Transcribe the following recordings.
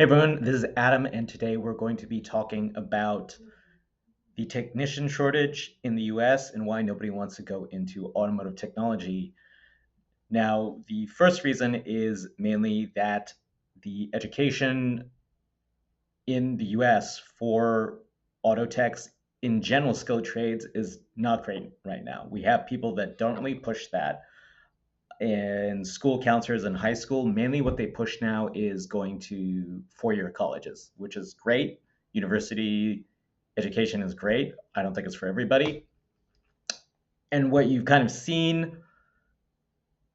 everyone, this is Adam, and today we're going to be talking about the technician shortage in the US and why nobody wants to go into automotive technology. Now, the first reason is mainly that the education in the US for auto techs in general skilled trades is not great right now. We have people that don't really push that. And school counselors in high school, mainly what they push now is going to four-year colleges, which is great. University education is great. I don't think it's for everybody. And what you've kind of seen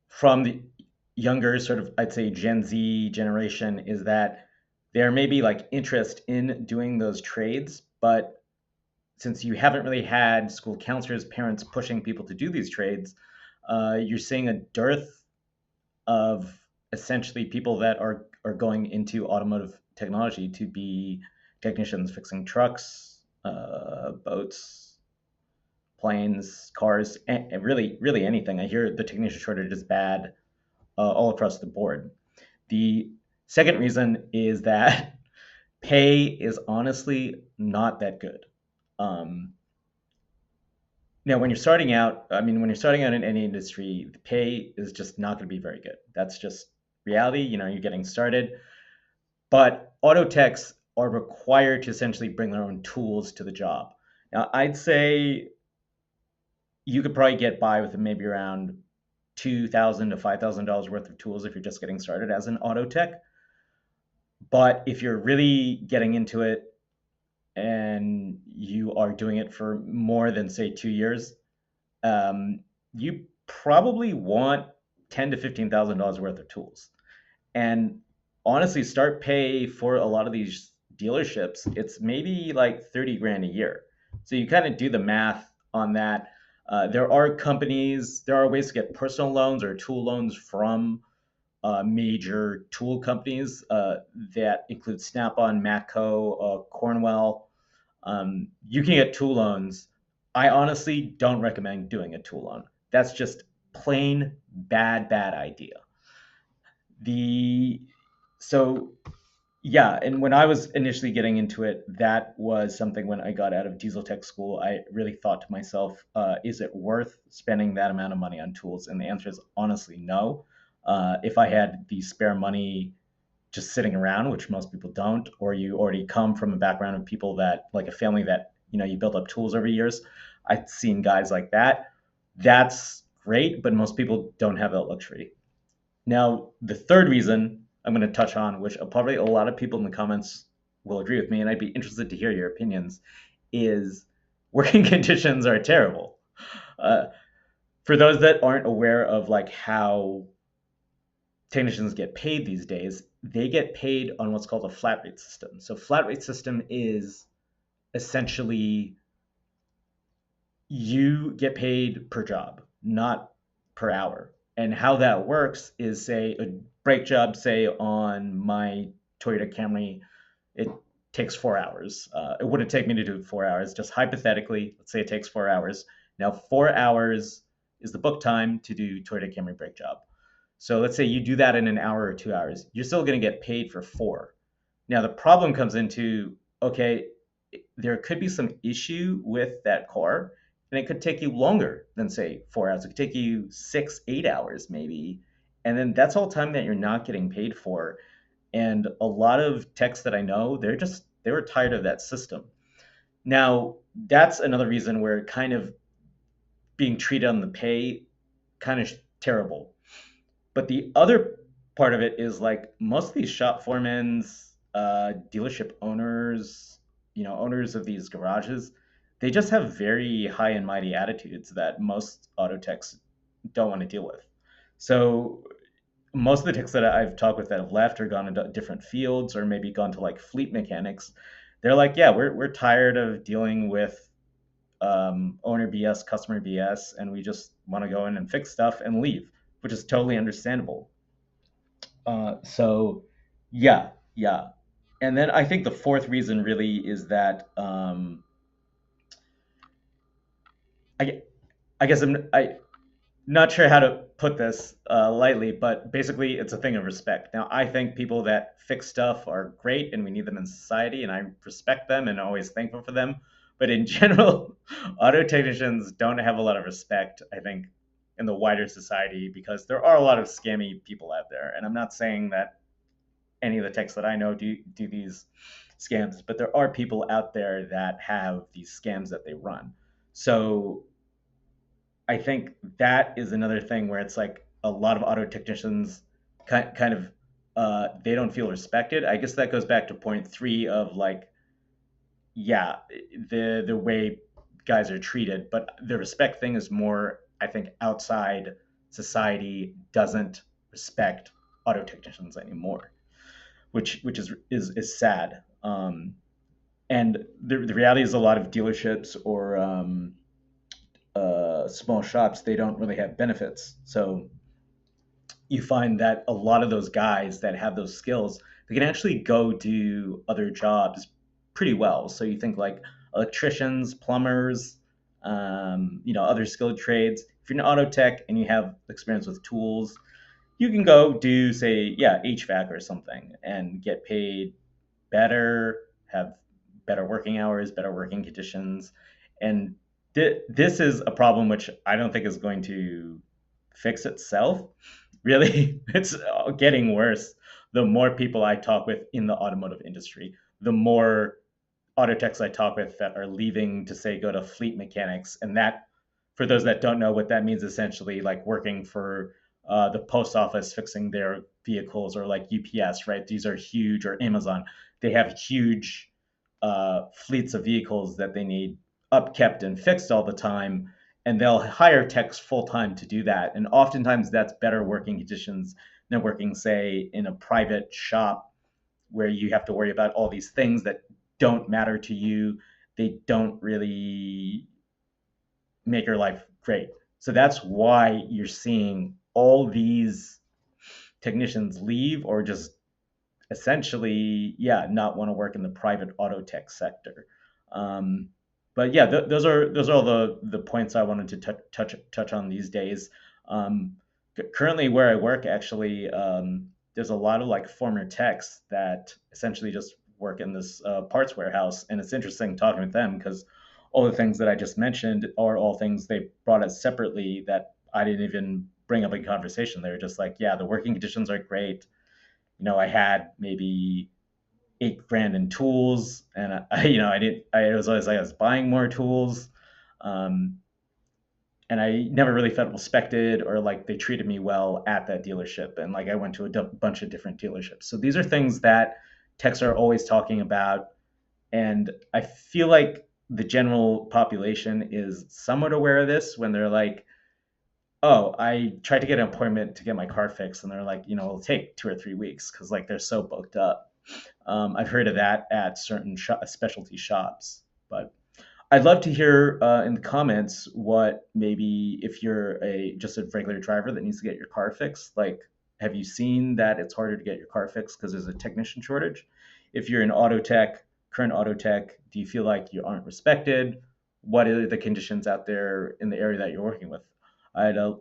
from the younger sort of, I'd say, Gen Z generation is that there may be like interest in doing those trades, but since you haven't really had school counselors, parents pushing people to do these trades, you're seeing a dearth of essentially people that are going into automotive technology to be technicians fixing trucks, boats, planes, cars, and really anything. I hear the technician shortage is bad all across the board. The second reason is that pay is honestly not that good. Um, Now, when you're starting out, I mean, when you're starting out in any industry, the pay is just not going to be very good. That's just reality. You're getting started. But auto techs are required to essentially bring their own tools to the job. Now, I'd say you could probably get by with maybe around $2,000 to $5,000 worth of tools if you're just getting started as an auto tech. But if you're really getting into it and you are doing it for more than, say, 2 years, you probably want ten to $15,000 worth of tools. And honestly, start pay for a lot of these dealerships, it's maybe like 30 grand a year. So you kind of do the math on that. There are ways to get personal loans or tool loans from major tool companies that include Snap-on, Matco, Cornwell. You can get tool loans. I honestly don't recommend doing a tool loan. That's just plain bad idea. The so yeah, and when I was initially getting into it, that was something when I got out of diesel tech school, I really thought to myself, is it worth spending that amount of money on tools? And the answer is honestly no. If I had the spare money just sitting around, which most people don't, or you already come from a background of people that, like a family that, you build up tools over years. I've seen guys like that. That's great, but most people don't have that luxury. Now, the third reason I'm going to touch on, which probably a lot of people in the comments will agree with me, and I'd be interested to hear your opinions, is working conditions are terrible. Uh, for those that aren't aware of like how technicians get paid these days, they get paid on what's called a flat rate system. So flat rate system is essentially you get paid per job, not per hour. And how that works is, say, a brake job, say on my Toyota Camry, it takes 4 hours. It wouldn't take me to do it 4 hours, just hypothetically. Let's say it takes 4 hours. Now, 4 hours is the book time to do Toyota Camry brake job. So let's say you do that in an hour or 2 hours. You're still going to get paid for four. Now, the problem comes into, okay, there could be some issue with that car, and it could take you longer than, say, 4 hours. It could take you 6, 8 hours maybe. And then that's all time that you're not getting paid for. And a lot of techs that I know, they were tired of that system. Now, that's another reason where kind of being treated on the pay kind of terrible. But the other part of it is like most of these shop foremans, dealership owners, owners of these garages, they just have very high and mighty attitudes that most auto techs don't want to deal with. So most of the techs that I've talked with that have left or gone into different fields or maybe gone to like fleet mechanics, they're like, yeah, we're tired of dealing with owner BS, customer BS, and we just want to go in and fix stuff and leave, which is totally understandable. So, yeah, yeah. And then I think the fourth reason really is that I, I guess not sure how to put this lightly, but basically it's a thing of respect. Now, I think people that fix stuff are great and we need them in society, and I respect them and always thankful for them. But in general, auto technicians don't have a lot of respect, I think, in the wider society because there are a lot of scammy people out there. And I'm not saying that any of the techs that I know do these scams, but there are people out there that have these scams that they run. So I think that is another thing where it's like a lot of auto technicians kind of they don't feel respected. I guess that goes back to point three of like, yeah, the way guys are treated, but the respect thing is more, I think, outside society doesn't respect auto technicians anymore, which is sad. And the reality is a lot of dealerships or small shops, they don't really have benefits. So you find that a lot of those guys that have those skills, they can actually go do other jobs pretty well. So you think like electricians, plumbers, other skilled trades. If you're an auto tech and you have experience with tools, you can go do, say, yeah, HVAC or something and get paid better, have better working hours, better working conditions. And this is a problem which I don't think is going to fix itself. Really, it's getting worse. The more people I talk with in the automotive industry, the more auto techs I talk with that are leaving to say go to fleet mechanics, and that, for those that don't know, what that means essentially like working for the post office fixing their vehicles or like UPS, right? These are huge, or Amazon. They have huge fleets of vehicles that they need upkept and fixed all the time, and they'll hire techs full time to do that. And oftentimes that's better working conditions than working, say, in a private shop where you have to worry about all these things that don't matter to you. They don't really make your life great. So that's why you're seeing all these technicians leave or just essentially, yeah, not want to work in the private auto tech sector. Um, but yeah, those are all the points I wanted to touch on these days. Um, Currently, where I work, actually, there's a lot of like former techs that essentially just work in this parts warehouse, and it's interesting talking with them because all the things that I just mentioned are all things they brought us separately that I didn't even bring up in conversation. They were just like, yeah, the working conditions are great. I had maybe 8 grand in tools, and I didn't. I was always like I was buying more tools, um, and I never really felt respected or like they treated me well at that dealership. And like I went to a bunch of different dealerships. So these are things that techs are always talking about, and I feel like the general population is somewhat aware of this when they're like, oh, I tried to get an appointment to get my car fixed, and they're like, it'll take 2 or 3 weeks because like they're so booked up. I've heard of that at certain specialty shops, but I'd love to hear in the comments what, maybe if you're a just a regular driver that needs to get your car fixed, like have you seen that it's harder to get your car fixed because there's a technician shortage? If you're an auto tech, current auto tech, do you feel like you aren't respected? What are the conditions out there in the area that you're working with? I'd love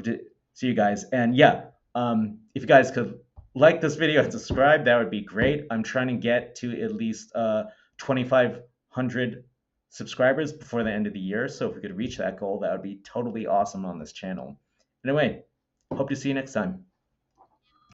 to see you guys. And yeah, if you guys could like this video and subscribe, that would be great. I'm trying to get to at least 2,500 subscribers before the end of the year. So if we could reach that goal, that would be totally awesome on this channel. Anyway, hope to see you next time.